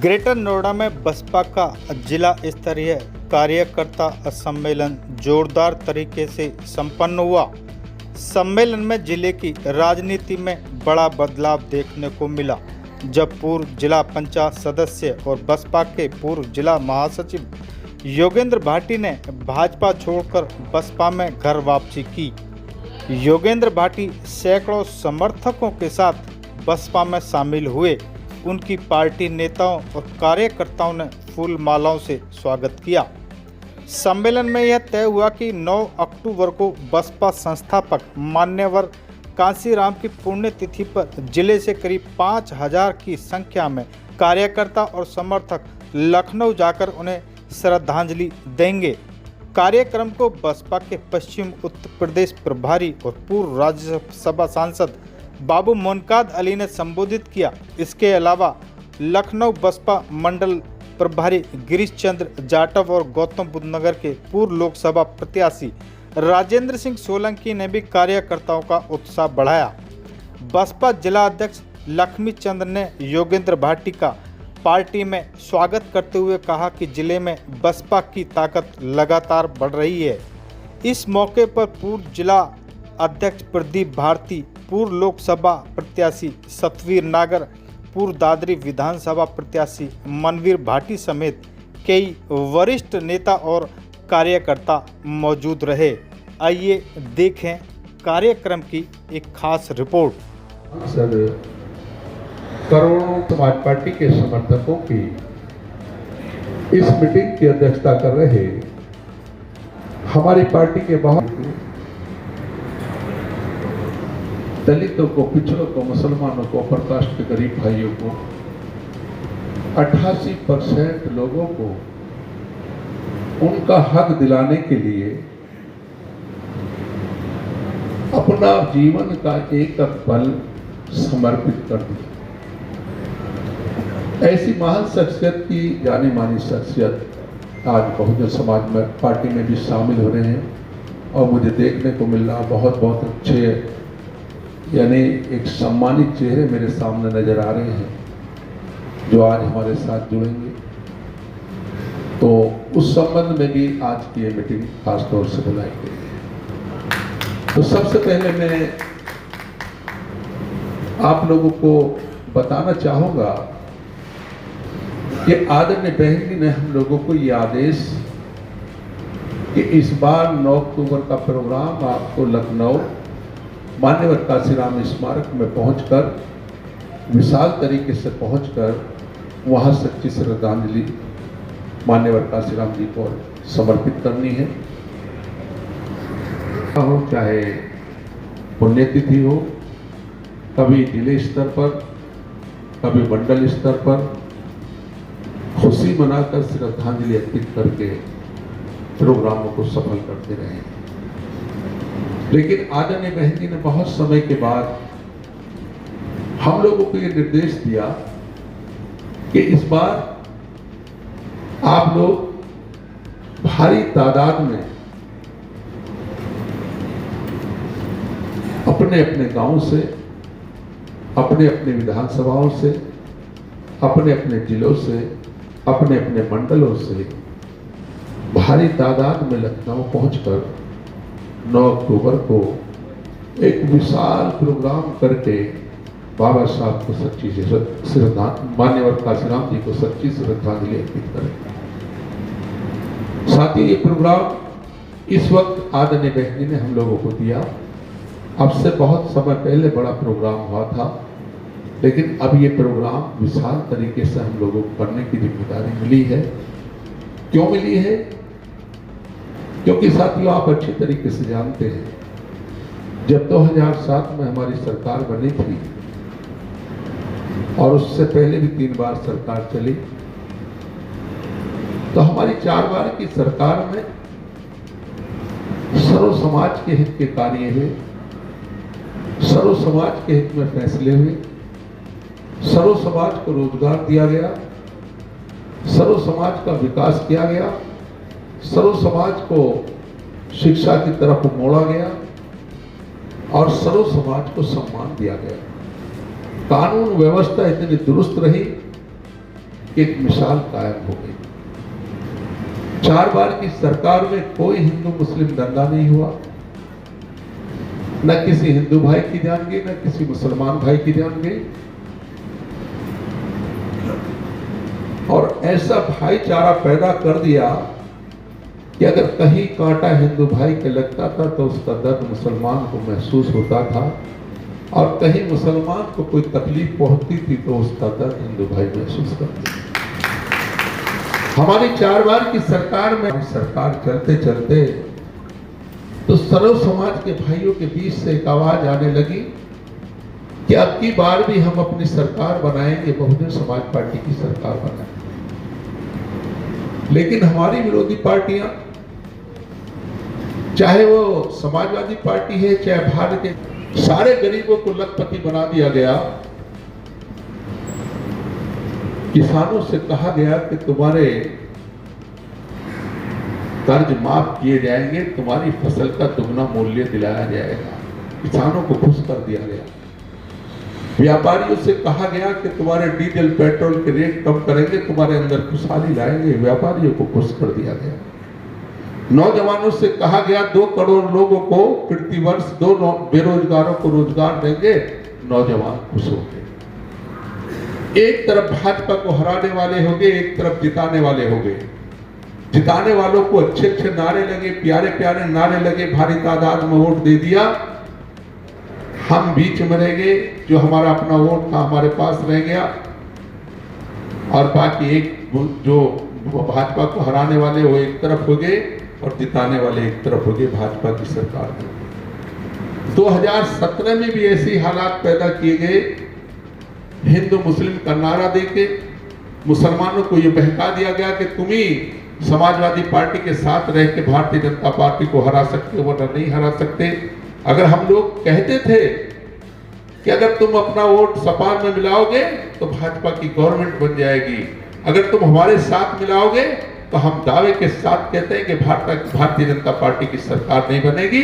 Greater Noida में बसपा का जिला स्तरीय कार्यकर्ता सम्मेलन जोरदार तरीके से संपन्न हुआ। सम्मेलन में जिले की राजनीति में बड़ा बदलाव देखने को मिला, जब पूर्व जिला पंचायत सदस्य और बसपा के पूर्व जिला महासचिव योगेंद्र भाटी ने भाजपा छोड़कर बसपा में घर वापसी की। योगेंद्र भाटी सैकड़ों समर्थकों के साथ बसपा में शामिल हुए। उनकी पार्टी नेताओं और कार्यकर्ताओं ने फूल मालाओं से स्वागत किया। सम्मेलन में यह तय हुआ कि 9 अक्टूबर को बसपा संस्थापक मान्यवर कांशीराम की पुण्यतिथि पर जिले से करीब 5000 की संख्या में कार्यकर्ता और समर्थक लखनऊ जाकर उन्हें श्रद्धांजलि देंगे। कार्यक्रम को बसपा के पश्चिम उत्तर प्रदेश प्रभारी और पूर्व राज्यसभा सांसद बाबू मोनकाद अली ने संबोधित किया। इसके अलावा लखनऊ बसपा मंडल प्रभारी गिरीश चंद्र जाटव और गौतम बुद्ध नगर के पूर्व लोकसभा प्रत्याशी राजेंद्र सिंह सोलंकी ने भी कार्यकर्ताओं का उत्साह बढ़ाया। बसपा जिला अध्यक्ष लक्ष्मी चंद्र ने योगेंद्र भाटी का पार्टी में स्वागत करते हुए कहा कि जिले में बसपा की ताकत लगातार बढ़ रही है। इस मौके पर पूर्व जिला अध्यक्ष प्रदीप भारती, पूर्व लोकसभा प्रत्याशी सतवीर नागर, पूर्व दादरी विधानसभा प्रत्याशी मनवीर भाटी समेत कई वरिष्ठ नेता और कार्यकर्ता मौजूद रहे। आइए देखें कार्यक्रम की एक खास रिपोर्ट। सर, करोड़ों समाज पार्टी के समर्थकों की इस मीटिंग की अध्यक्षता कर रहे हमारी पार्टी के बहुत दलितों को, पिछड़ों को, मुसलमानों को, अपर कास्ट के गरीब भाइयों को, 88% लोगों को उनका हक दिलाने के लिए अपना जीवन का एक पल समर्पित कर दिया। ऐसी महान शख्सियत की जानी मानी शख्सियत आज बहुजन समाज में पार्टी में भी शामिल हो रहे हैं और मुझे देखने को मिल रहा बहुत बहुत अच्छे, यानी एक सम्मानित चेहरे मेरे सामने नजर आ रहे हैं जो आज हमारे साथ जुड़ेंगे। तो उस संबंध में भी आज की ये मीटिंग खास तौर से बुलाई गई है। तो सबसे पहले मैं आप लोगों को बताना चाहूँगा कि आदरणीय बहन जी ने हम लोगों को ये आदेश कि इस बार 9 अक्टूबर का प्रोग्राम आपको लखनऊ मान्यवर कांशीराम स्मारक में पहुंचकर विशाल तरीके से पहुंचकर वहां सच्ची श्रद्धांजलि मान्यवर कांशीराम जी को समर्पित करनी है। हो चाहे पुण्यतिथि हो, कभी जिले स्तर पर, कभी मंडल स्तर पर खुशी मनाकर श्रद्धांजलि अर्पित करके प्रोग्रामों को सफल करते रहे। लेकिन आदरणीय बहन जी ने बहुत समय के बाद हम लोगों को ये निर्देश दिया कि इस बार आप लोग भारी तादाद में अपने अपने गांव से, अपने अपने विधानसभाओं से, अपने अपने जिलों से, अपने अपने मंडलों से भारी तादाद में लखनऊ पहुंचकर 9 अक्टूबर को एक विशाल प्रोग्राम करके बाबा साहब को सच्ची श्रद्धांजलि, मान्यवर कांशीराम जी को सच्ची श्रद्धांजलि अर्पित करें। साथ ही ये प्रोग्राम इस वक्त आदरणीय बहन जी ने हम लोगों को दिया। अब से बहुत समय पहले बड़ा प्रोग्राम हुआ था, लेकिन अब ये प्रोग्राम विशाल तरीके से हम लोगों को करने की जिम्मेदारी मिली है। क्यों मिली है? क्योंकि साथियों, आप अच्छे तरीके से जानते हैं, जब 2007 में हमारी सरकार बनी थी और उससे पहले भी 3 बार सरकार चली, तो हमारी 4 बार की सरकार में सर्व समाज के हित के कार्य हुए, सर्व समाज के हित में फैसले हुए, सर्व समाज को रोजगार दिया गया, सर्व समाज का विकास किया गया, सर्व समाज को शिक्षा की तरफ मोड़ा गया और सर्व समाज को सम्मान दिया गया। कानून व्यवस्था इतनी दुरुस्त रही एक मिसाल कायम हो गई। 4 बार की सरकार में कोई हिंदू मुस्लिम दंगा नहीं हुआ, न किसी हिंदू भाई की जान गई, न किसी मुसलमान भाई की जान गई। और ऐसा भाईचारा पैदा कर दिया कि अगर कहीं कांटा हिंदू भाई के लगता था तो उसका दर्द मुसलमान को महसूस होता था, और कहीं मुसलमान को कोई तकलीफ पहुंचती थी तो उसका दर्द हिंदू भाई महसूस करते थे। हमारी 4 बार की सरकार में सरकार चलते चलते तो सर्व समाज के भाइयों के बीच से एक आवाज आने लगी कि अब की बार भी हम अपनी सरकार बनाएंगे, बहुजन समाज पार्टी की सरकार बनाएंगे। लेकिन हमारी विरोधी पार्टियां, चाहे वो समाजवादी पार्टी है, चाहे भारत के सारे गरीबों को लखपति बना दिया गया। किसानों से कहा गया कि तुम्हारे कर्ज माफ किए जाएंगे, तुम्हारी फसल का दुगना मूल्य दिलाया जाएगा। किसानों को खुश कर दिया गया। व्यापारियों से कहा गया कि तुम्हारे डीजल पेट्रोल के रेट कम करेंगे, तुम्हारे अंदर खुशहाली लाएंगे। व्यापारियों को खुश कर दिया गया। नौजवानों से कहा गया 2 करोड़ लोगों को प्रतिवर्ष 2 बेरोजगारों को रोजगार देंगे। नौजवान खुश हो गए। एक तरफ भाजपा को हराने वाले हो गए, एक तरफ जिताने वाले हो गए। जिताने वालों को अच्छे अच्छे नारे लगे, प्यारे प्यारे नारे लगे, भारी तादाद में वोट दे दिया। हम बीच में रह गए, जो हमारा अपना वोट था हमारे पास रह गया, और बाकी एक जो भाजपा को हराने वाले वो एक तरफ हो गए और जिताने वाले एक तरफ हो गए भाजपा की सरकार में। 2017 में भी ऐसी हालात पैदा किए गए। हिंदू मुस्लिम का नारा देके मुसलमानों को ये बहका दिया गया कि तुम ही समाजवादी पार्टी के साथ रह के भारतीय जनता पार्टी को हरा सकते हो, वरना नहीं हरा सकते। अगर हम लोग कहते थे कि अगर तुम अपना वोट सपा में मिलाओगे तो भाजपा की गवर्नमेंट बन जाएगी, अगर तुम हमारे साथ मिलाओगे तो हम दावे के साथ कहते हैं कि भारतीय जनता पार्टी की सरकार नहीं बनेगी।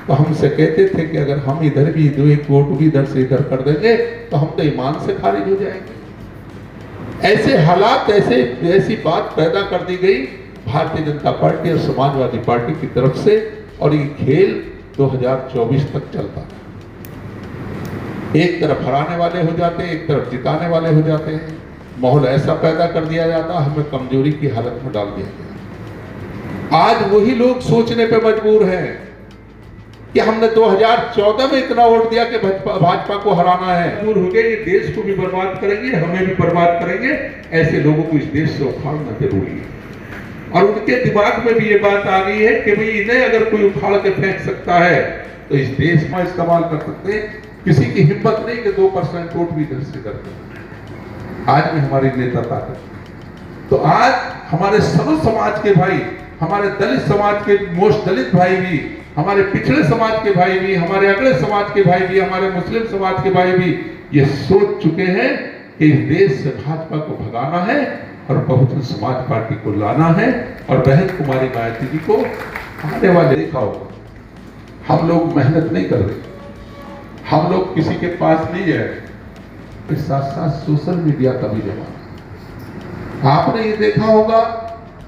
तो हमसे कहते थे कि अगर हम इधर भी 2-1 वोट भी इधर से इधर कर देंगे तो हम तो ईमान से खारिज हो जाएंगे। ऐसे हालात, ऐसी बात पैदा कर दी गई भारतीय जनता पार्टी और समाजवादी पार्टी की तरफ से, और ये खेल 2024 तक चलता है। एक तरफ हराने वाले हो जाते हैं, एक तरफ जिताने वाले हो जाते हैं। माहौल ऐसा पैदा कर दिया जाता, हमें कमजोरी की हालत में डाल दिया गया। आज वही लोग सोचने पे मजबूर हैं कि हमने 2014 में इतना वोट दिया कि भाजपा को हराना है। दूर हो गए, ये देश को भी बर्बाद करेंगे, हमें भी बर्बाद करेंगे। ऐसे लोगों को इस देश से उखाड़ना जरूरी है। और उनके दिमाग में भी ये बात आ गई है कि भाई इन्हें अगर कोई उखाड़ के फेंक सकता है तो इस देश में इस्तेमाल कर सकते हैं। किसी की हिम्मत नहीं कि 2% वोट भी इधर से करते। आज में हमारी नेता ताकत। तो आज हमारे सर्व समाज के भाई, हमारे दलित समाज के मोस्ट दलित भाई भी, हमारे पिछड़े समाज के भाई भी, हमारे अगले समाज के भाई भी, हमारे मुस्लिम समाज के भाई भी ये सोच चुके हैं कि इस देश से भाजपा को भगाना है और बहुजन समाज पार्टी को लाना है। और बहन कुमारी मायावती जी को आने वाले देखा होगा, हम लोग मेहनत नहीं कर रहे, हम लोग किसी के पास नहीं जा रहे। इस साथ साथ सोशल मीडिया का भी जमाना। आपने ये देखा होगा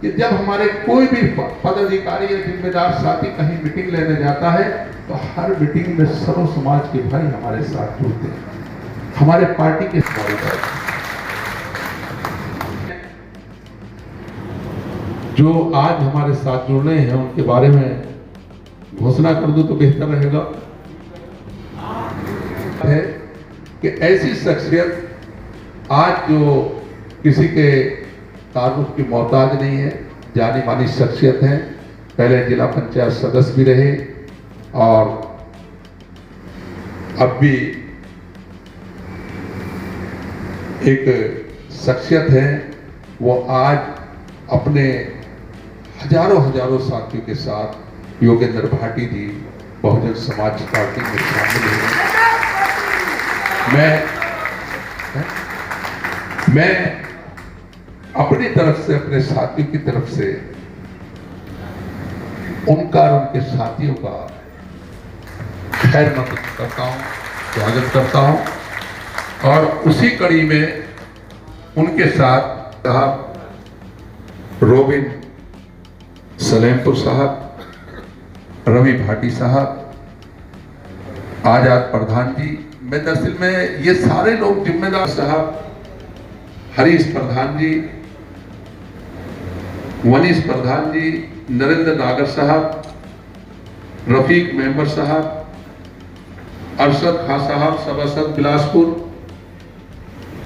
कि जब हमारे कोई भी पदाधिकारी या जिम्मेदार साथी कहीं मीटिंग लेने जाता है तो हर मीटिंग में सर्व समाज के भाई हमारे साथ जुड़ते हैं, हमारे पार्टी के जो आज हमारे साथ जुड़ रहे हैं उनके बारे में घोषणा कर दूं तो बेहतर रहेगा। है कि ऐसी शख्सियत आज जो किसी के तारुफ की मोहताज नहीं है, जानी मानी शख्सियत है। पहले जिला पंचायत सदस्य भी रहे और अब भी एक शख्सियत है। वो आज अपने हजारों साथियों के साथ योगेंद्र भाटी जी बहुजन समाज पार्टी में शामिल हुए। मैं अपनी तरफ से, अपने साथियों की तरफ से उनका और उनके साथियों का खैर मकदम करता हूं, स्वागत करता हूं। और उसी कड़ी में उनके साथ साहब, रोबिन सलेमपुर साहब, रवि भाटी साहब, आजाद प्रधान जी, मैं दरअसल में ये सारे लोग जिम्मेदार साहब, हरीश प्रधान जी, वनीश प्रधान जी, नरेंद्र नागर साहब, रफीक मेंबर साहब, अरशद खां साहब सभासद बिलासपुर,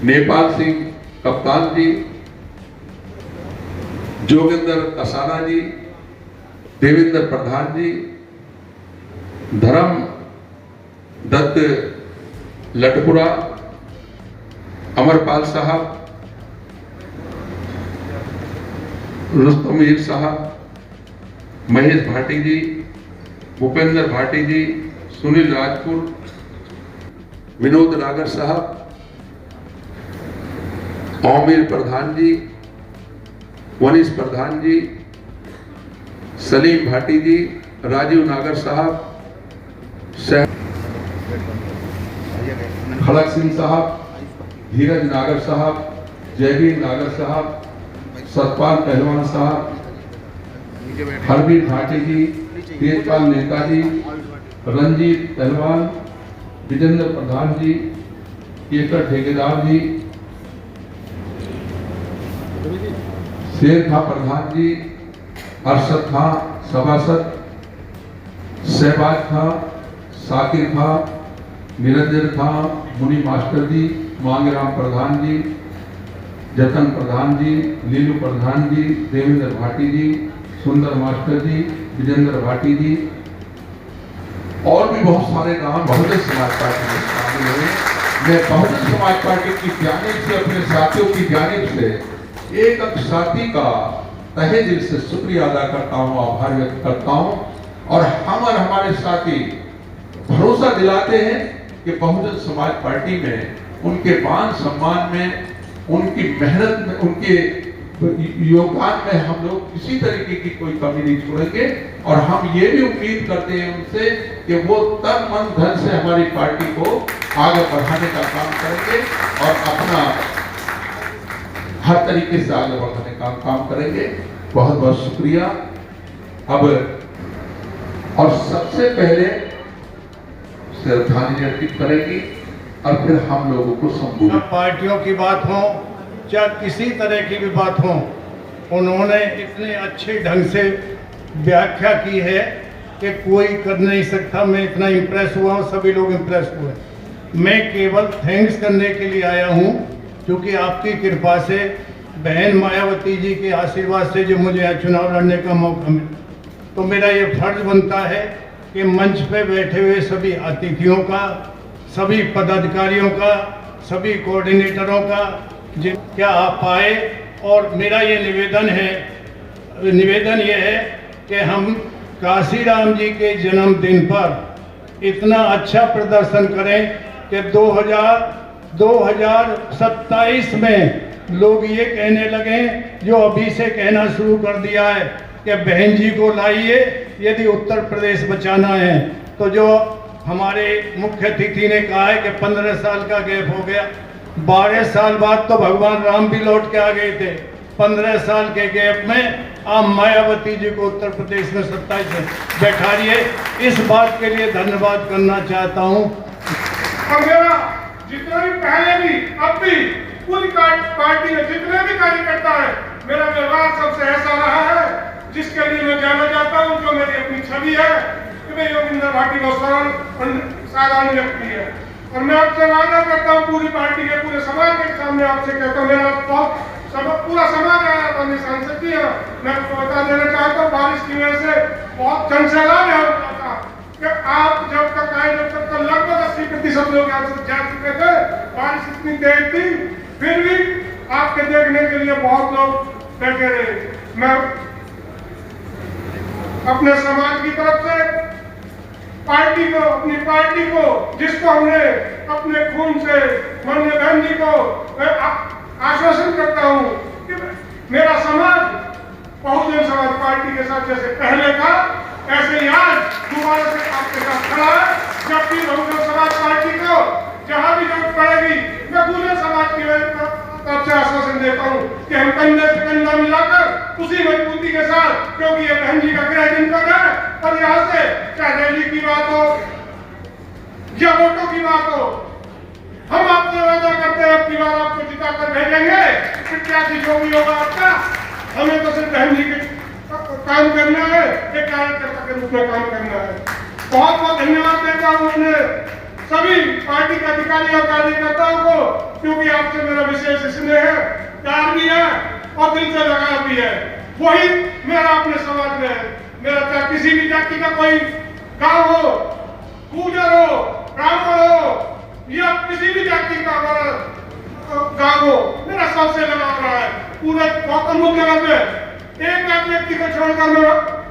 नेपाल सिंह कप्तान जी, जोगिंदर कसाना जी, देवेंद्र प्रधान जी, धर्म दत्त लटपुरा, अमरपाल साहब, रुस्तमीर साहब, महेश भाटी जी, भूपेंद्र भाटी जी, सुनील राजपुर, विनोद नागर साहब, ओमीर प्रधान जी, वनीश प्रधान जी, सलीम भाटी जी, राजीव नागर साहब, खड़क सिंह साहब, धीरज नागर साहब, जयवीर नागर साहब, सतपाल पहलवान साहब, हरबीर भाटी जी, तेजपाल नेताजी, रंजीत पहलवान, विजेंद्र प्रधान जी, केकर ठेकेदार जी, शेर खां प्रधान जी, अरशद खां सभासद, शहबाज खां, साकिर खां, निरंजन खां, मुनि मास्टर जी, मांगराम प्रधान जी, जतन प्रधान जी, लीलू प्रधान जी, देवेंद्र भाटी जी, सुंदर मास्टर जी, विजेंद्र भाटी जी और भी बहुत सारे नाम बहुजन समाज पार्टी में शामिल हुए। मैं बहुजन समाज पार्टी की जानिब से, अपने साथियों की जानिब से एक एक साथी का तहे दिल से शुक्रिया अदा करता हूँ, आभार व्यक्त करता हूँ और हम और हमारे साथी भरोसा दिलाते हैं कि बहुजन समाज पार्टी में उनके मान सम्मान में, उनकी मेहनत में, उनके योगदान में हम लोग किसी तरीके की कोई कमी नहीं छोड़ेंगे और हम ये भी उम्मीद करते हैं उनसे कि वो तन मन धन से हमारी पार्टी को आगे बढ़ाने का काम करेंगे और अपना हर तरीके से आगे बढ़ाने का काम करेंगे। बहुत बहुत शुक्रिया। अब और सबसे पहले श्रद्धांजलि अर्पित करेंगी और फिर हम लोगों को संबोधित। पार्टियों की बात हो चाहे किसी तरह की भी बात हो, उन्होंने इतने अच्छे ढंग से व्याख्या की है कि कोई कर नहीं सकता। मैं इतना इम्प्रेस हुआ हूँ, सभी लोग इम्प्रेस हुए। मैं केवल थैंक्स करने के लिए आया हूँ क्योंकि आपकी कृपा से, बहन मायावती जी के आशीर्वाद से जो मुझे यहाँ चुनाव लड़ने का मौका मिला, तो मेरा ये फर्ज बनता है कि मंच पे बैठे हुए सभी अतिथियों का, सभी पदाधिकारियों का, सभी कोऑर्डिनेटरों का क्या आप आए और मेरा ये निवेदन ये है कि हम काशीराम जी के जन्मदिन पर इतना अच्छा प्रदर्शन करें कि 2027 में लोग ये कहने लगे जो अभी से कहना शुरू कर दिया है कि बहन जी को लाइए यदि उत्तर प्रदेश बचाना है। तो जो हमारे मुख्य अतिथि ने कहा है कि 15 साल का गैप हो गया, 12 साल बाद तो भगवान राम भी लौट के आ गए थे। 15 साल के गैप में आप मायावती जी को उत्तर प्रदेश में 27 में बैठा रही है। इस बात के लिए धन्यवाद करना चाहता हूँ। और मेरा जितना भी पहले भी अब भी पूरी पार्टी में जितने भी कार्यकर्ता है, मेरा व्यवहार सबसे ऐसा रहा है जिसके लिए मैं जाना चाहता हूँ, जो मेरी अपनी छवि है कि मैं योगिंदर भाटी को सरल और साधारण व्यक्ति है। और मैं आपसे वादा करता हूँ, पूरी पार्टी के पूरे समाज के सामने आपसे कहता हूँ, मेरा पूरा समाज आया था सांसद जी, मैं आपको बता देना चाहता हूँ, बारिश की वजह से बहुत जनसैलाब हो रहा था कि आप जब तक आए जब तक लगभग 80% लोग यहाँ से जा चुके थे। बारिश इतनी तेज थी फिर भी आपके देखने के लिए बहुत लोग बैठे रहे। मैं अपने समाज की तरफ से पार्टी को, अपनी पार्टी को, जिसको हमने अपने खून से माननीय बहन जी को आश्वासन करता हूं कि मेरा समाज बहुजन समाज पार्टी के साथ जैसे पहले था ऐसे ही आज दोबारा से आपके साथ खड़ा है। जब भी बहुजन समाज पार्टी को जहां भी जरूरत पड़ेगी, मैं पूरे समाज की तरफ से आश्वासन देता हूँ कि हम कंधे से कंधा मिलाकर उसी मजबूती के साथ, क्योंकि ये बहन जी का गृह जनपद है और यहाँ से चाहे रैली की बात हो या वोटों की बात हो, हम आपसे वादा करते हैं अब की बार आपको जिताकर भेजेंगे। प्रत्याशी जो भी होगा आपका, हमें तो सिर्फ बहन जी के काम करना है, एक कार्यकर्ता के रूप में काम करना है। बहुत बहुत धन्यवाद देता हूँ उन्हें सभी पार्टी के अधिकारी और कार्यकर्ताओं को, क्योंकि आपसे मेरा विशेष स्नेह है, प्यार भी है और दिल से लगाव भी है। वही मेरा अपने समाज में है। मेरा चाहे किसी भी जाति का कोई गांव हो, गुर्जर हो, ब्राह्मण हो या किसी भी जाति का गांव हो, मेरा सबसे लगाव रहा है। पूरे गौतम बुद्ध नगर में एक व्यक्ति को छोड़कर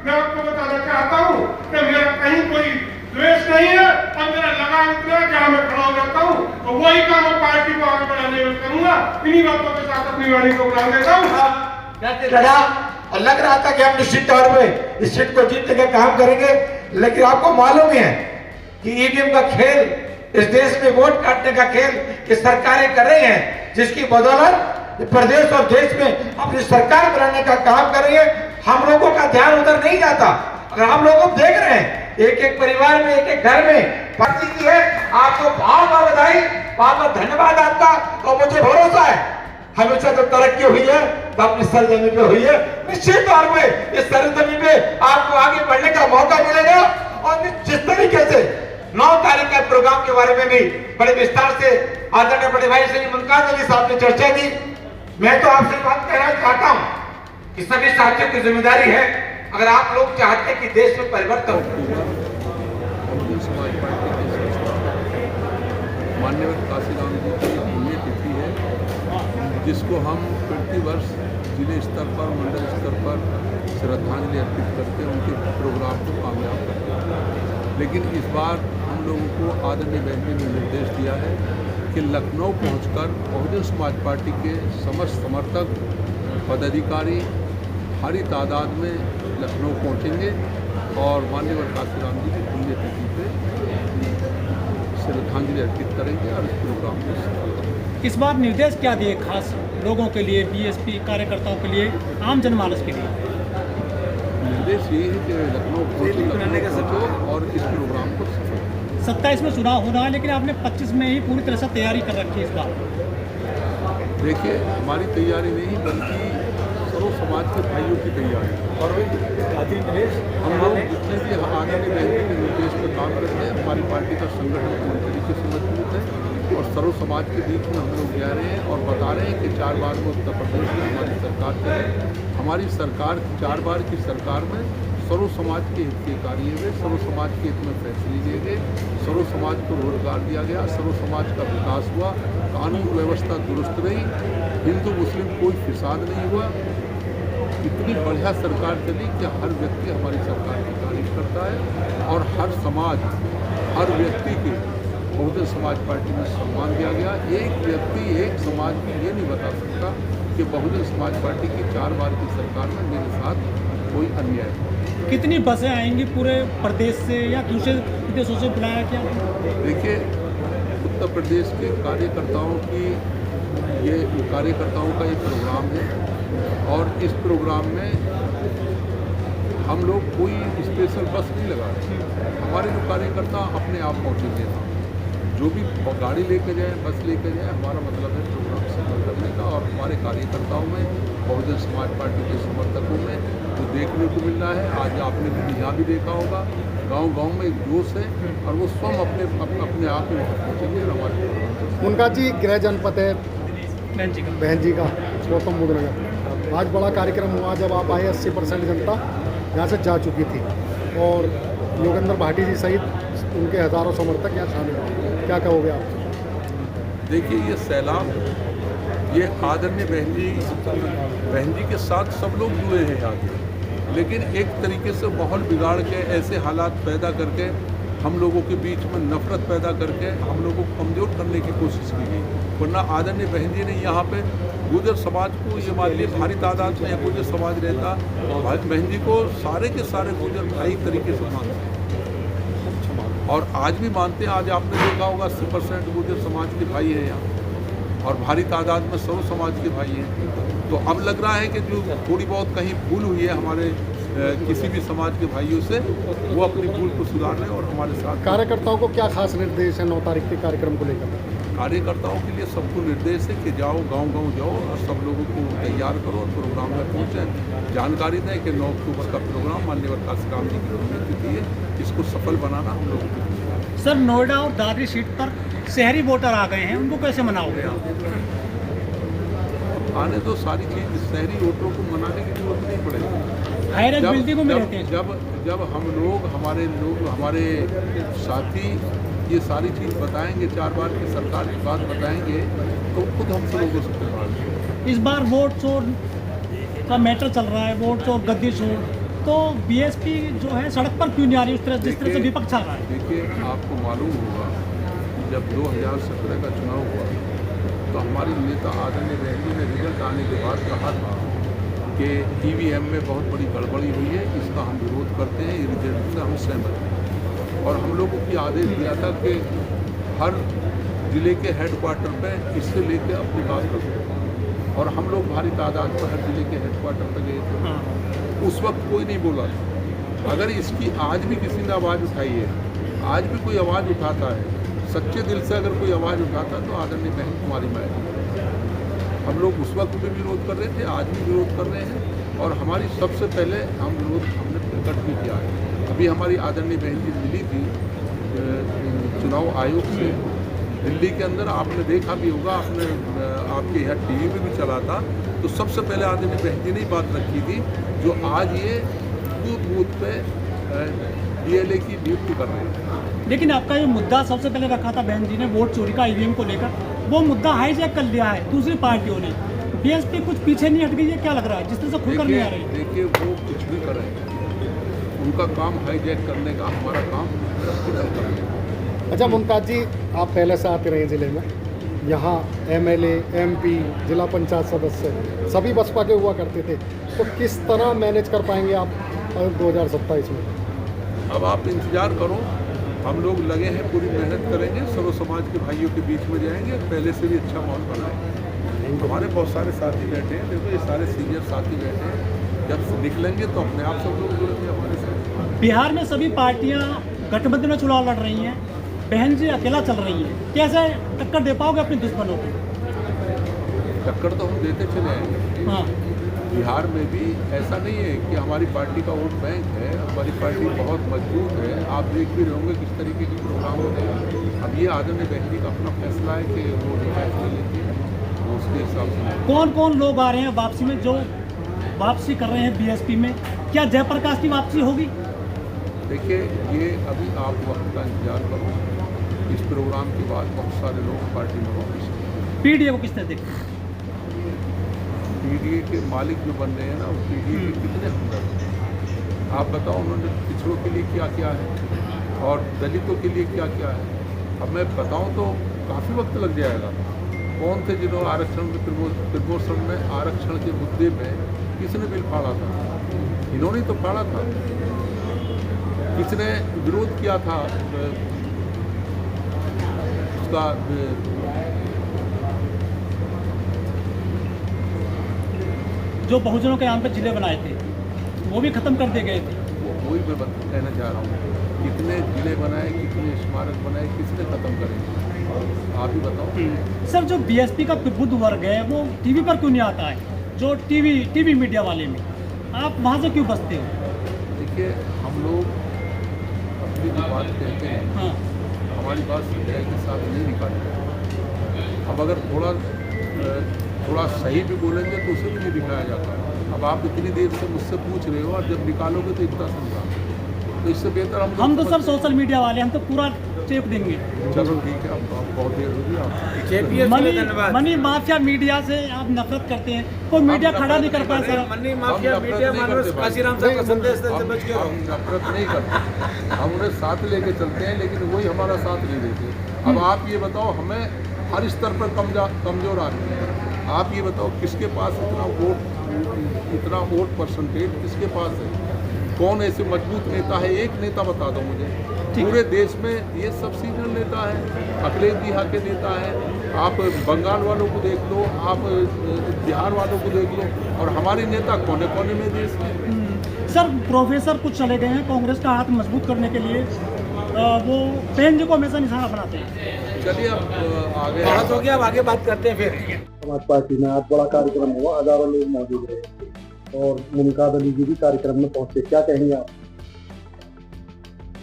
मैं आपको बताना चाहता हूँ कि मेरा कहीं कोई द्वेष नहीं है और मेरा लगाव इतना है जहाँ मैं खड़ा हो जाता हूँ, तो वही काम मैं पार्टी को आगे बढ़ाने में करूंगा। इन्हीं बातों के साथ अपनी वाणी को बढ़ा देता हूँ। लड़ा और लग रहा था कि हम निश्चित तौर पे इस सीट को जीतने का काम करेंगे, लेकिन आपको मालूम है कि ईवीएम का खेल, इस देश में वोट काटने का खेल ये सरकारें कर रही हैं, जिसकी बदौलत प्रदेश और देश में अपनी सरकार बनाने का काम कर रही है। हम लोगों का ध्यान उधर नहीं जाता। अगर हम लोग देख रहे हैं एक एक परिवार में, एक एक घर में पार्टी की है, आपको बहुत बहुत बधाई, बहुत बहुत धन्यवाद आपका। और मुझे भरोसा है हमेशा जो तरक्की हुई है तो अपनी सरजमी पे हुई है। निश्चित तौर पे इस सरजमी पे आपको आगे बढ़ने का मौका मिलेगा। और जिस तरीके से 9 तारीख के प्रोग्राम के बारे में भी बड़े विस्तार से आदरणीय बड़े भाई श्री मुमताज अली साहब ने चर्चा की, मैं तो आपसे बात कहना चाहता हूं कि सभी साथियों की जिम्मेदारी है, अगर आप लोग चाहते हैं कि देश में परिवर्तन हो। माननीय काशीराम जी की पुण्यतिथि है, जिसको हम प्रतिवर्ष जिले स्तर पर, मंडल स्तर पर श्रद्धांजलि अर्पित करते हैं, उनके प्रोग्राम को कामयाब करते हैं। लेकिन इस बार हम लोगों को आदरणीय बहन जी ने निर्देश दिया है कि लखनऊ पहुंचकर बहुजन समाज पार्टी के समस्त समर्थक पदाधिकारी भारी तादाद में लखनऊ पहुंचेंगे और माननीय काशीराम जी की पुण्यतिथि पे श्रद्धांजलि अर्पित करेंगे और इस प्रोग्राम को सफल करेंगे। इस बार निर्देश क्या दिए खास लोगों के लिए, बीएसपी कार्यकर्ताओं के लिए, आम जनमानस के लिए? निर्देश यही है कि लखनऊ पहुंचो और इस प्रोग्राम को सफल करें। 27 में चुनाव होना है, लेकिन आपने 25 में ही पूरी तरह से तैयारी कर रखी है इस बार। देखिए, हमारी तैयारी नहीं बल्कि सर्व समाज के भाइयों की तैयारी। और हम लोग जितने भी आदरणीय बहन के निर्देश पर काम करते हैं, हमारी पार्टी का संगठन पूरी तरीके से मजबूत है और सर्व समाज के बीच में हम लोग जा रहे हैं और बता रहे हैं कि 4 बार में उत्तर प्रदेश में हमारी सरकार चले। हमारी सरकार 4 बार की सरकार में सर्व समाज के हित के कार्य हुए, सर्व समाज के हित में फैसले लिए गए, सर्व समाज को रोजगार दिया गया, सर्व समाज का विकास हुआ, कानून व्यवस्था दुरुस्त रही, हिंदू मुस्लिम कोई फिसाद नहीं हुआ। इतनी बढ़िया सरकार चली कि हर व्यक्ति हमारी सरकार की तारीफ करता है और हर समाज, हर व्यक्ति के बहुजन समाज पार्टी में सम्मान दिया गया। एक व्यक्ति, एक समाज भी ये नहीं बता सकता कि बहुजन समाज पार्टी की 4 बार की सरकार में मेरे साथ कोई अन्याय है। कितनी बसें आएंगी पूरे प्रदेश से या दूसरे प्रदेशों से बुलाया क्या? देखिए, उत्तर प्रदेश के कार्यकर्ताओं का एक प्रोग्राम है और इस प्रोग्राम में हम लोग कोई स्पेशल बस नहीं लगा रहे। हमारे जो कार्यकर्ता अपने आप पहुँचेंगे, जो भी गाड़ी लेके जाए, बस लेके जाए, हमारा मतलब है प्रोग्राम सफल करने का। और हमारे कार्यकर्ताओं में, बहुजन समाज पार्टी के समर्थकों में जो देखने को मिल रहा है, आज आपने भी यहाँ भी देखा होगा, गांव-गांव में एक जोश है और वो स्वयं अपने आप में पहुँचेंगे। हमारे उनका जी गृह जनपद है बहन जी का गौतम बुद्ध नगर। आज बड़ा कार्यक्रम हुआ, जब आप आए 80% जनता यहाँ से जा चुकी थी और योगेंद्र भाटी जी सहित उनके हज़ारों समर्थक यहाँ शामिल हुए। क्या कहोगे आप? देखिए, ये सैलाब, ये आदरणीय बहन जी के साथ सब लोग जुड़े हैं यहाँ के, लेकिन एक तरीके से माहौल बिगाड़ के, ऐसे हालात पैदा करके, हम लोगों के बीच में नफरत पैदा करके हम लोगों को कमज़ोर करने की कोशिश की गई। वरना आदरणीय बहन जी ने यहाँ पे गुर्जर समाज को, ये मान लीजिए भारी तादाद में गुर्जर समाज रहता, बहन जी को सारे के सारे गुर्जर भाई तरीके से मानते हैं और आज भी मानते हैं। आज आपने देखा होगा 80% गुर्जर समाज के भाई हैं यहाँ। और भारी तादाद में सर्व समाज के भाई हैं। तो अब लग रहा है कि जो थोड़ी बहुत कहीं भूल हुई है हमारे किसी भी समाज के भाइयों से, वो अपनी भूल को सुधारने और हमारे साथ। कार्यकर्ताओं को क्या खास निर्देश है 9 तारीख के कार्यक्रम को लेकर? कार्यकर्ताओं के लिए सबको निर्देश है कि जाओ गांव-गांव जाओ और सब लोगों को तैयार करो और प्रोग्राम में पहुँचें। जानकारी दें कि 9 अक्टूबर का प्रोग्राम माननीय काशीराम जी की पुण्यतिथि है, इसको सफल बनाना हम लोगों को। सर, नोएडा और दादरी सीट पर शहरी वोटर आ गए हैं, उनको कैसे मनाओगे आप? आने तो सारी चीज़ शहरी वोटरों को मनाने की जरूरत नहीं पड़ेगी। हायर बिल्डिंगों में रहते हैं। जब हम लोग हमारे साथी ये सारी चीज़ बताएंगे, 4 बार की सरकार की बात बताएंगे, तो खुद हमसे लोगों से करवाएंगे। इस बार वोट चोर का मैटर चल रहा है, वोट चोर गद्दी चोर, तो बीएसपी जो है सड़क पर क्यों नहीं आ रही उस तरह जिस तरह से विपक्ष आ रहा है? देखिए, आपको मालूम होगा जब 2017 का चुनाव हुआ तो हमारी नेता आदरणीय बहन ने रिजल्ट आने के बाद कहा था कि ईवीएम में बहुत बड़ी गड़बड़ी हुई है, इसका हम विरोध करते हैं, ये रिजल्ट से हम सहमत हैं। और हम लोगों की आदेश दिया था कि हर जिले के हेडक्वार्टर पे इससे लेकर अपनी बात करें, और हम लोग भारी तादाद पर हर जिले के हेडक्वार्टर पर गए थे। उस वक्त कोई नहीं बोला था। अगर इसकी आज भी किसी ने आवाज़ उठाई है, आज भी कोई आवाज़ उठाता है, सच्चे दिल से अगर कोई आवाज़ उठाता तो आदरणीय बहन कुमारी माया। हम लोग उस वक्त भी विरोध कर रहे थे, आज भी विरोध कर रहे हैं, और हमारी सबसे पहले हम विरोध हमने प्रकट भी किया है। अभी हमारी आदरणीय बहन जी मिली थी चुनाव आयोग से दिल्ली के अंदर, आपने देखा भी होगा, आपके यहाँ टीवी में भी चला था। तो सबसे पहले आदरणीय बहन जी ने बात रखी थी जो आज ये बूथ पे डीएलए की ड्यूटी कर रहे हैं। लेकिन आपका ये मुद्दा सबसे पहले रखा था बहन जी ने वोट चोरी का ईवीएम को लेकर, वो मुद्दा हाईजैक कर लिया है दूसरी पार्टियों ने। बीएसपी कुछ पीछे नहीं हट गई है, क्या लग रहा है जिस तरह से खुलकर नहीं आ रही? देखिए, वो कुछ भी करें, उनका काम हाईजैक करने का, हमारा काम करने का। अच्छा मुमताज जी, आप पहले से आते रहे जिले में, यहाँ एमएलए, एमपी, जिला पंचायत सदस्य सभी बसपा के हुआ करते थे, तो किस तरह मैनेज कर पाएंगे आप 2027 में? अब आप इंतज़ार करो, हम लोग लगे हैं, पूरी मेहनत करेंगे, सर्व समाज के भाइयों के बीच में जाएंगे, पहले से भी अच्छा माहौल बनाएंगे। हमारे बहुत सारे साथी बैठे हैं, देखो ये सारे सीनियर साथी बैठे हैं, जब निकलेंगे तो अपने आप सब लोग जुड़ेंगे हमारे साथ। बिहार में सभी पार्टियां गठबंधन में चुनाव लड़ रही हैं, बहन जी अकेला चल रही है, कैसे टक्कर दे पाओगे अपने दुश्मनों को? टक्कर तो हम देते चले आएंगे। हाँ, बिहार में भी ऐसा नहीं है कि हमारी पार्टी का वोट बैंक है, हमारी पार्टी बहुत मजबूत है। आप देख भी रहे होंगे किस तरीके की प्रोग्राम होते हैं। अब ये आदरणीय बहन जी का अपना फैसला है कि वो फैसला लेती है, वो उसके हिसाब से। कौन कौन लोग आ रहे हैं वापसी में, जो वापसी कर रहे हैं बीएसपी में? क्या जयप्रकाश की वापसी होगी? देखिए, ये अभी आप वक्त का इंतजार करो, इस प्रोग्राम के बाद बहुत सारे लोग पार्टी में वापस। पीडीए को किस तरह देखते हैं? पीडीए के मालिक जो बन रहे हैं ना, वो पीडीए के कितने हमदर्द। आप बताओ, उन्होंने पिछड़ों के लिए क्या क्या है और दलितों के लिए क्या क्या है। अब मैं बताऊं तो काफ़ी वक्त लग जाएगा। कौन थे जिन्होंने आरक्षण में प्रमोशन में आरक्षण के मुद्दे में किसने बिल फाड़ा था? इन्होंने तो फाड़ा था। किसने विरोध किया था उसका? जो बहुजनों के नाम पे जिले बनाए थे वो भी खत्म कर दिए गए थे। वही मैं कहना चाह रहा हूँ, कितने जिले बनाए, कितने स्मारक बनाए, किसने खत्म करेंगे? आप ही बताओ। सर, जो बीएसपी का बुद्ध वर्ग है वो टीवी पर क्यों नहीं आता है? जो टीवी मीडिया वाले में आप वहाँ से क्यों बचते हो? देखिए, हम लोग अपनी जो बात कहते हैं, हाँ, हमारी बात सच्चाई के साथ नहीं निकालते। अब अगर थोड़ा सही भी बोलेंगे तो उसे भी नहीं दिखाया जाता। अब आप इतनी देर से मुझसे पूछ रहे हो और जब निकालोगे तो इतना समझा, तो इससे बेहतर हम तो सर सोशल मीडिया वाले, हम तो पूरा टेप देंगे। चलो ठीक है, अब बहुत देर होगी। आप मनी माफिया मीडिया से आप नफरत करते हैं, कोई मीडिया खड़ा नहीं कर पाया sir. Money mafia media Kashiram साहब का संदेश से बच के हम नफरत नहीं करते, हम उन्हें साथ लेके चलते हैं, लेकिन वही हमारा साथ नहीं देते। अब आप ये बताओ, हमें हर स्तर पर कमजोर आदमी है। आप ये बताओ, किसके पास इतना वोट परसेंटेज किसके पास है? कौन ऐसे मजबूत नेता है, एक नेता बता दो मुझे। पूरे देश में ये सब सीनियर नेता है, अखिलेश जी यहाँ के नेता है। आप बंगाल वालों को देख लो, आप बिहार वालों को देख लो, और हमारे नेता कोने कोने में देश में। सर प्रोफेसर कुछ चले गए हैं कांग्रेस का हाथ मजबूत करने के लिए, वो बहन जी को हमेशा निशाना बनाते हैं। चलिए अब आगे बहुत हो गया, अब आगे बात करते हैं फिर। समाज पार्टी में आज बड़ा कार्यक्रम हुआ, हजारों लोग मौजूद रहे और मुमताज अली जी भी कार्यक्रम में पहुंचे, क्या कहेंगे आप?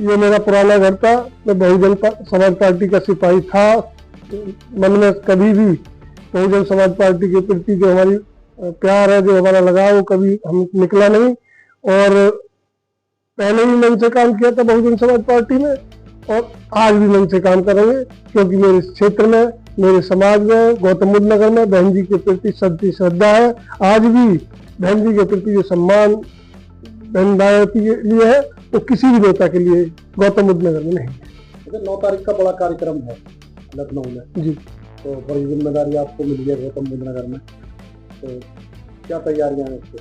ये मेरा पुराना घर था, मैं बहुजन समाज पार्टी का सिपाही था। मन में कभी भी बहुजन समाज पार्टी के प्रति जो हमारी प्यार है, जो हमारा लगाव, वो कभी हम निकला नहीं। और पहले भी मन से काम किया था बहुजन समाज पार्टी में, और आज भी मन से काम करेंगे, क्योंकि मेरे क्षेत्र में, मेरे समाज में, गौतम बुद्ध नगर में बहन जी के प्रति सच्ची श्रद्धा है। आज भी बहन जी के प्रति जो सम्मान बहन भाई के लिए है, वो किसी भी नेता के लिए गौतम बुद्ध नगर में नहीं। 9 तारीख का बड़ा कार्यक्रम है लखनऊ में जी, तो बड़ी जिम्मेदारी आपको मिली है गौतम बुद्ध नगर में, तो क्या तैयारियां हैं उसको?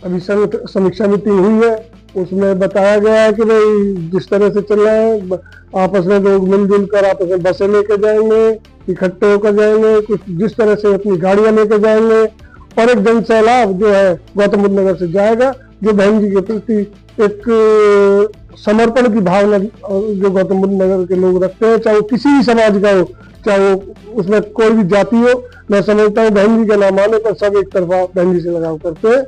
अभी समीक्षा मीटिंग हुई है, उसमें बताया गया है कि भाई जिस तरह से चल रहा है, आपस में लोग मिलजुल कर आपस में बसें लेके जाएंगे, इकट्ठे होकर जाएंगे, कुछ जिस तरह से अपनी गाड़ियां लेके जाएंगे, और एक जन सैलाब जो है गौतम बुद्ध नगर से जाएगा, जो बहन जी के प्रति एक समर्पण की भावना जो गौतम बुद्ध नगर के लोग रखते हैं, चाहे वो किसी भी समाज का हो, चाहे वो उसमें कोई भी जाति हो। मैं समझता हूँ बहन जी के नाम आने पर सब एक तरफा बहन जी से लगाव करते हैं।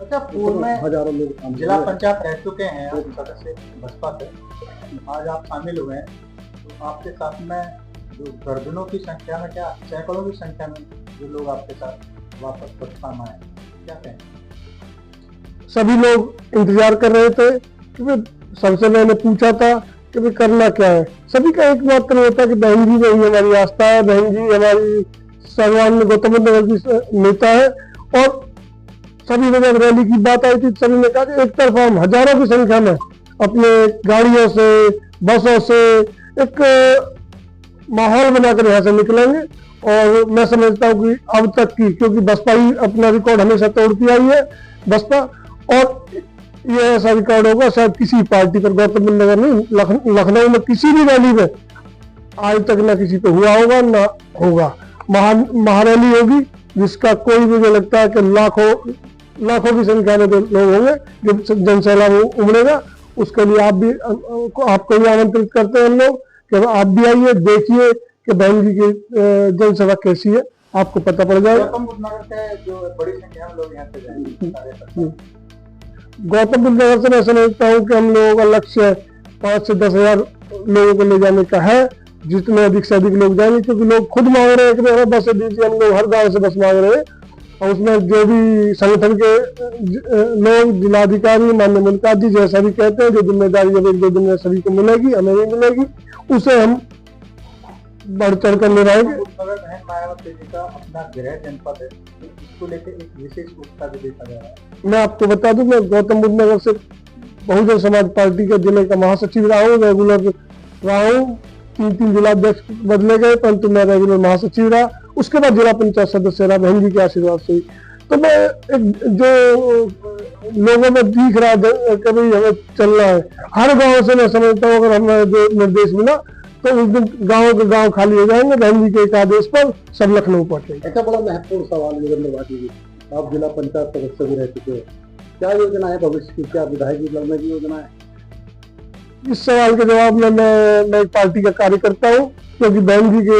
अच्छा, पूर्व में हजारों लोग जिला पंचायत रह चुके हैं आप सदस्य बसपा से, आज आप शामिल हुए हैं, तो आपके साथ में जो दर्जनों की संख्या में, क्या सैकड़ों की संख्या में जो लोग आपके साथ वापस बसपा में आए, क्या कहें? सभी लोग इंतजार कर रहे थे कि सबसे मैंने पूछा था कि भाई करना क्या है। सभी का एक मात्र होता है कि बहन जी में ही हमारी आस्था है, बहन जी हमारी सर्वान गौतम बुद्ध नगर की नेता है। और सभी ने जब रैली की बात आई थी, सभी ने कहा कि एक तरफा हम हजारों की संख्या में अपने गाड़ियों से, बसों से एक माहौल बनाकर यहाँ से निकलेंगे। और मैं समझता हूँ कि अब तक की, क्योंकि बसपा ही अपना रिकॉर्ड हमेशा तोड़ती आई है बसपा, और ये ऐसा रिकॉर्ड होगा शायद किसी पार्टी पर, गौतम बुद्ध नगर नहीं, लखनऊ में किसी भी रैली में आज तक ना किसी पे हुआ होगा ना होगा। महारैली होगी जिसका कोई मुझे लगता है कि लाखों की संख्या में लोग होंगे, जो जनसैलाब उमड़ेगा। उसके लिए आपको भी आमंत्रित करते हैं हम लोग कि आप भी आइए, देखिए कि बहन जी की जनसभा कैसी है, आपको पता पड़ जाएगा। गौतम बुद्ध नगर के जो बड़ी संख्या में लोग यहाँ पे जाएंगे, गौतम बुद्ध नगर से मैं समझता हूँ कि हम लोगों का लक्ष्य 5 से 10 हजार लोगों को ले जाने का है, जितने अधिक से अधिक लोग जाएंगे, क्योंकि लोग खुद मांग रहे हैं कि बस दीजिए। हम लोग हर गांव से बस मांग रहे हैं, और उसमें जो भी संगठन के लोग, जिलाधिकारी, माननीय मुल्ताज जी जैसा भी कहते हैं, जो जिम्मेदारी जब 1-2 दिन में सभी को मिलेगी, हमें भी मिलेगी, उसे हम बढ़ चढ़ कर निभाएंगे। बहन मायावती जी का अपना गृह जनपद है, इसको लेकर एक विशेष उत्साह भी देखा जा रहा है। मैं आपको बता दूं, मैं गौतम बुद्ध नगर से बहुजन समाज पार्टी के जिले का महासचिव रहा हूँ, रेगुलर रहा हूँ। 3 जिलाध्यक्ष बदले गए, परंतु मैं रेगुलर महासचिव रहा। उसके बाद जिला पंचायत सदस्य रहा, बहन जी के आशीर्वाद से। तो मैं जो लोगों में दिख रहा है कि भाई हमें चलना है हर गांव से, मैं समझता हूँ अगर हमें जो निर्देश मिला तो उस दिन गाँव के गाँव खाली हो जाएंगे, बहन जी के एक आदेश पर सब लखनऊ पहुंचेंगे। अच्छा, बड़ा महत्वपूर्ण सवाल योगेंद्र भाटी जी, आप जिला पंचायत सदस्य भी रह चुके हो, क्या योजना है भविष्य की, क्या विधायक लड़ने की योजना है? इस सवाल के जवाब में मैं एक पार्टी का कार्यकर्ता हूँ, क्योंकि बहन जी के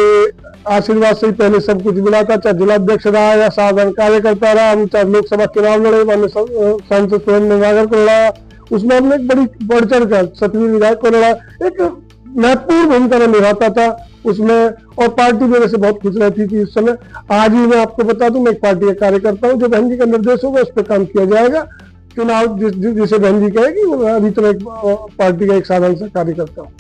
आशीर्वाद से ही पहले सब कुछ मिला था, चाहे जिलाध्यक्ष रहा या साधारण कार्यकर्ता रहा, हम चाहे लोकसभा चुनाव लड़े, माननीय सांसद सुरेंद्र नागर को लड़ा, उसमें हमने एक बड़ी बढ़ चढ़ कर 7वीं विधायक को लड़ा, एक महत्वपूर्ण भूमिका में निभाता था उसमें। और पार्टी मेरे से बहुत खुश रहती थी उस समय। आज भी मैं आपको बता दूं, मैं एक पार्टी का कार्यकर्ता हूँ, जो बहन जी का निर्देश होगा उस पर काम किया जाएगा। चुनाव जिसे बहन जी कहेगी, अभी तो मैं एक पार्टी का एक साधारण सा कार्यकर्ता हूँ।